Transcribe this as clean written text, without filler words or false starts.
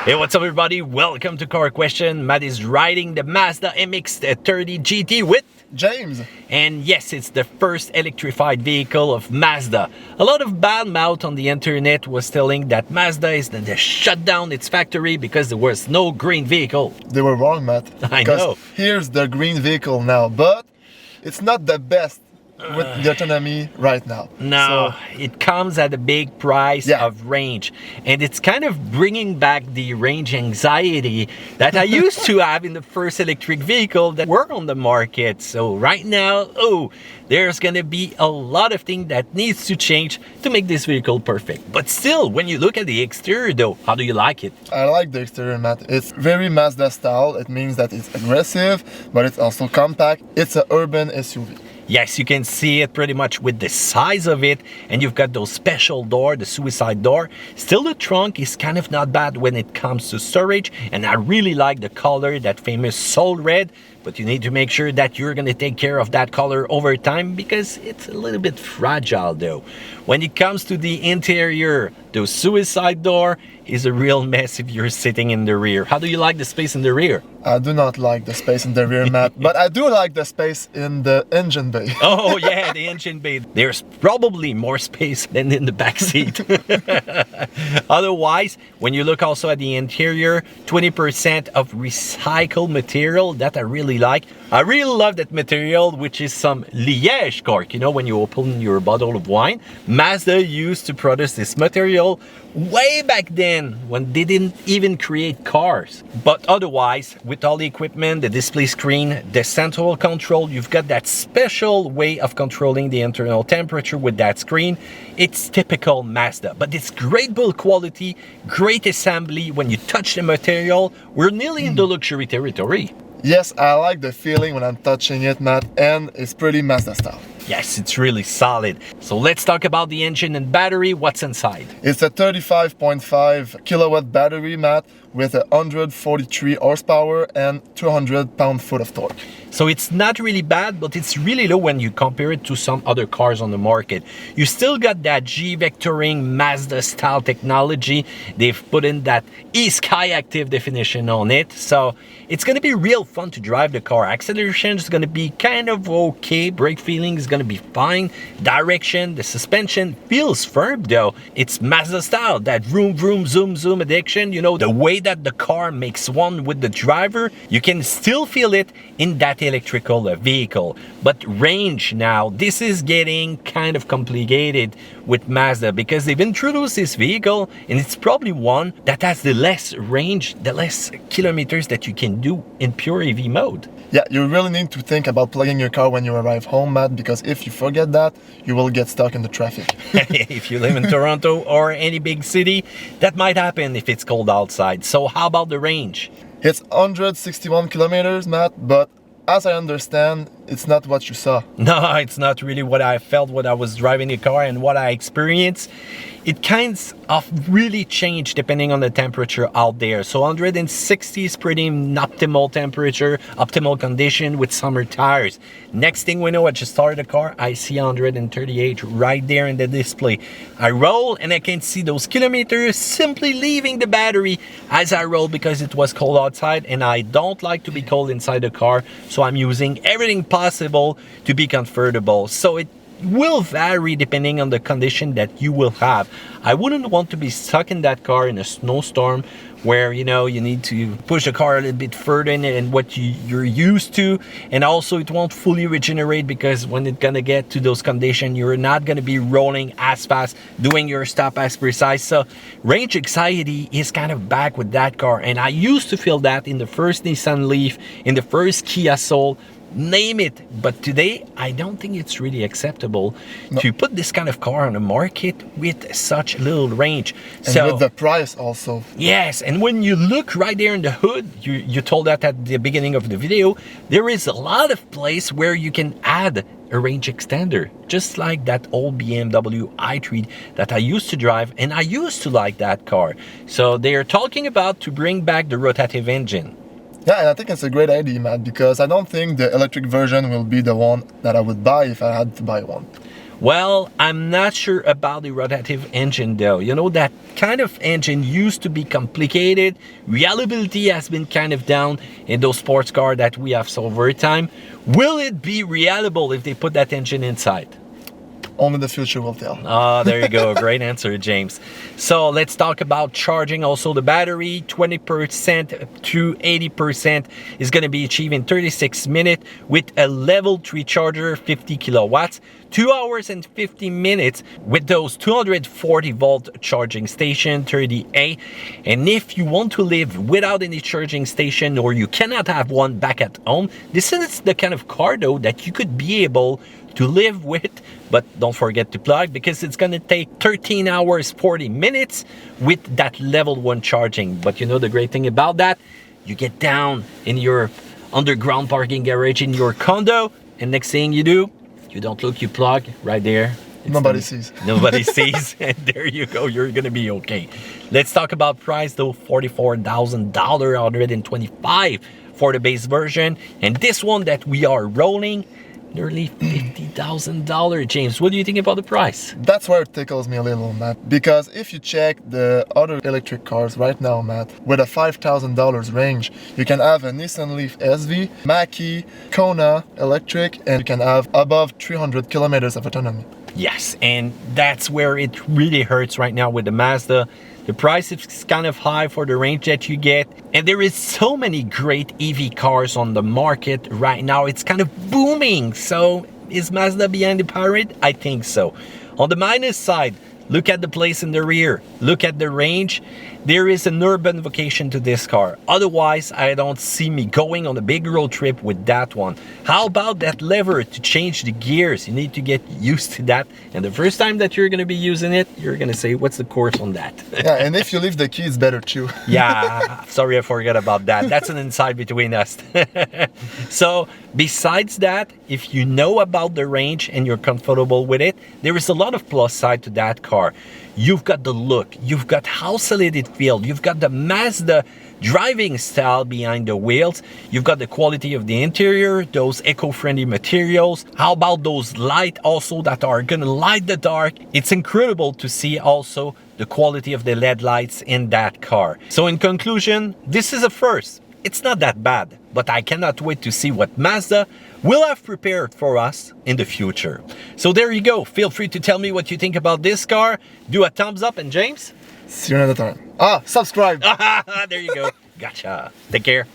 Hey, what's up everybody? Welcome to Car Question. Matt is riding the Mazda Mx-30 GT with James. And yes, it's the first electrified vehicle of Mazda. A lot of bad mouth on the internet was telling that Mazda is going to shut down its factory because there was no green vehicle. They were wrong, Matt. I know. Here's the green vehicle now, but it's not the best with the autonomy right now. No, it comes at a big price of range, and it's kind of bringing back the range anxiety that I used to have in the first electric vehicle that were on the market. So right now, there's gonna be a lot of things that needs to change to make this vehicle perfect. But still, when you look at the exterior though, how do you like it? I like the exterior, Matt. It's very Mazda style. It means that it's aggressive, but it's also compact. It's an urban SUV. Yes, you can see it pretty much with the size of it, and you've got those special door, the suicide door. Still, the trunk is kind of not bad when it comes to storage, and I really like the color, that famous soul red, but you need to make sure that you're going to take care of that color over time because it's a little bit fragile though. When it comes to the interior, the suicide door is a real mess if you're sitting in the rear. How do you like the space in the rear? I do not like the space in the rear, Matt, but I do like the space in the engine bay. Oh yeah, the engine bay. There's probably more space than in the back seat. Otherwise, when you look also at the interior, 20% of recycled material that I really like. I really love that material, which is some Liège cork. You know, when you open your bottle of wine, Mazda used to produce this material way back then when they didn't even create cars. But otherwise, with all the equipment, the display screen, the central control, you've got that special way of controlling the internal temperature with that screen. It's typical Mazda, but it's great build quality, great assembly. When you touch the material, we're nearly in the luxury territory. Yes, I like the feeling when I'm touching it, Matt, and it's pretty Mazda style. Yes, it's really solid. So let's talk about the engine and battery. What's inside? It's a 35.5 kilowatt battery, Matt, with 143 horsepower and 200 pound-foot of torque. So it's not really bad, but it's really low when you compare it to some other cars on the market. You still got that G-vectoring Mazda style technology. They've put in that e-Sky Active definition on it. So it's going to be real fun to drive the car. Acceleration is going to be kind of okay. Brake feeling is going to be fine. Direction, the suspension feels firm though. It's Mazda style, that vroom vroom zoom zoom addiction. You know, the way that the car makes one with the driver, you can still feel it in that electrical vehicle. But range now, this is getting kind of complicated with Mazda because they've introduced this vehicle and it's probably one that has the less range, the less kilometers that you can do in pure EV mode. Yeah, you really need to think about plugging your car when you arrive home, Matt, because if you forget that, you will get stuck in the traffic. If you live in Toronto or any big city, that might happen if it's cold outside. So how about the range? It's 161 kilometers, Matt, but as I understand, it's not what you saw. No, it's not really what I felt when I was driving the car and what I experienced. It kind of really changed depending on the temperature out there. So 160 is pretty optimal temperature, optimal condition with summer tires. Next thing we know, I just started the car, I see 138 right there in the display. I roll and I can see those kilometers simply leaving the battery as I roll because it was cold outside and I don't like to be cold inside the car. So I'm using everything possible to be comfortable. So it will vary depending on the condition that you will have. I wouldn't want to be stuck in that car in a snowstorm where, you know, you need to push the car a little bit further than what you're used to, and also it won't fully regenerate because when it's gonna get to those conditions, you're not gonna be rolling as fast, doing your stop as precise. So range anxiety is kind of back with that car, and I used to feel that in the first Nissan Leaf, in the first Kia Soul, name it. But today, I don't think it's really acceptable to put this kind of car on the market with such little range. And with the price also. Yes, and when you look right there in the hood, you told that at the beginning of the video, there is a lot of place where you can add a range extender, just like that old BMW i3 that I used to drive, and I used to like that car. So they are talking about to bring back the rotative engine. Yeah, and I think it's a great idea, Matt, because I don't think the electric version will be the one that I would buy if I had to buy one. Well, I'm not sure about the rotative engine though. You know, that kind of engine used to be complicated. Reliability has been kind of down in those sports cars that we have sold over time. Will it be reliable if they put that engine inside? Only the future will tell. Ah, there you go. Great answer, James. So let's talk about charging. Also, the battery, 20% to 80% is going to be achieved in 36 minutes with a level 3 charger, 50 kilowatts. 2 hours and 50 minutes with those 240 volt charging station, 30A. And if you want to live without any charging station, or you cannot have one back at home, this is the kind of car though that you could be able to live with, but don't forget to plug, because it's going to take 13 hours 40 minutes with that level 1 charging. But you know the great thing about that, you get down in your underground parking garage in your condo, and next thing you do, you don't look, you plug right there. Nobody sees. Nobody sees, and there you go, you're gonna be okay. Let's talk about price though. $44,000, $125 for the base version, and this one that we are rolling, nearly $50,000. James, what do you think about the price? That's where it tickles me a little, Matt. Because if you check the other electric cars right now, Matt, with a $5,000 range, you can have a Nissan Leaf SV, Mach-E, Kona electric, and you can have above 300 kilometers of autonomy. Yes, and that's where it really hurts right now with the Mazda. The price is kind of high for the range that you get, and there is so many great EV cars on the market right now. It's kind of booming. So is Mazda behind the parade? I think so. On the minus side, look at the place in the rear, look at the range. There is an urban vocation to this car. Otherwise, I don't see me going on a big road trip with that one. How about that lever to change the gears? You need to get used to that. And the first time that you're going to be using it, you're going to say, what's the course on that? Yeah, and if you leave the key, it's better too. Yeah, sorry, I forgot about that. That's an inside between us. So besides that, if you know about the range and you're comfortable with it, there is a lot of plus side to that car. You've got the look, you've got how solid it feels, you've got the Mazda driving style behind the wheels, you've got the quality of the interior, those eco-friendly materials. How about those lights also that are gonna light the dark? It's incredible to see also the quality of the LED lights in that car. So in conclusion, this is a first. It's not that bad, but I cannot wait to see what Mazda will have prepared for us in the future. So there you go. Feel free to tell me what you think about this car. Do a thumbs up, and James? See you another time. Subscribe. There you go. Gotcha. Take care.